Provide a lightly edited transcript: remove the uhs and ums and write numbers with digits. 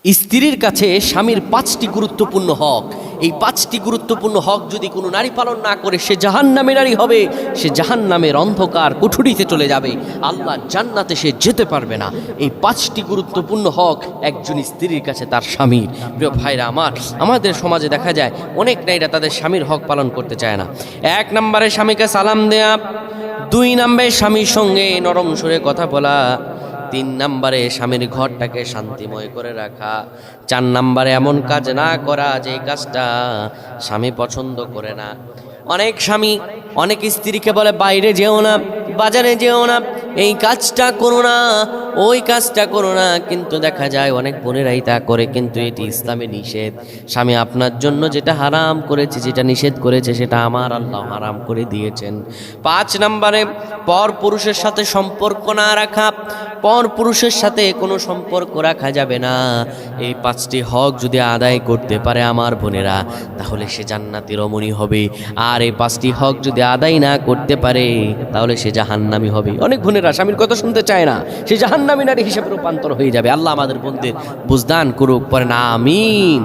স্ত্রীর কাছে স্বামীর 5টি গুরুত্বপূর্ণ হক। এই 5টি গুরুত্বপূর্ণ হক যদি কোনো নারী পালন না করে সে জাহান্নামী নারী হবে, সে জাহান্নামের অন্ধকার কুঠুরিতে চলে যাবে, আল্লাহ জান্নাতে সে যেতে পারবে না। এই 5টি গুরুত্বপূর্ণ হক একজন স্ত্রীর কাছে তার স্বামীর। প্রিয় ভাইরা আমার, আমাদের সমাজে দেখা যায় অনেক নারীরা তাদের স্বামীর হক পালন করতে চায় না। 1 নম্বরে স্বামীকে সালাম দেয়া, 2 নম্বরে স্বামীর সঙ্গে নরম সুরে কথা বলা, 3 নম্বরে স্বামীর ঘরটাকে শান্তিময় করে রাখা, 4 নম্বরে এমন কাজ না করা যে কাজটা স্বামী পছন্দ করে না। অনেক স্বামী অনেক স্ত্রীকে বলে বাইরে যেও না, বাজারে যেও না, এই কাজটা করো না, ওই কাজটা করো না, কিন্তু দেখা যায় অনেক বোনেরাই তা করে, কিন্তু এটি ইসলামে নিষেধ। স্বামী আপনার জন্য যেটা হারাম করেছে, যেটা নিষেধ করেছে, সেটা আমার আল্লাহ হারাম করে দিয়েছেন। 5 নম্বরে পর পুরুষের সাথে সম্পর্ক না রাখা, পর পুরুষের সাথে কোনো সম্পর্ক রাখা যাবে না। এই 5টি হক যদি আদায় করতে পারে আমার বোনেরা, তাহলে সে জান্নাতি রমণী হবে। আর এই 5টি হক যদি আদায় না করতে পারে, তাহলে সে জাহান্নামী হবে। অনেক বোনেরা স্বামীর কথা শুনতে চায় না, সে জাহান্নামী নারী হিসেবে রূপান্তর হয়ে যাবে। আল্লাহ আমাদের বোনদের বুঝদান করুক, পরে না আমিন।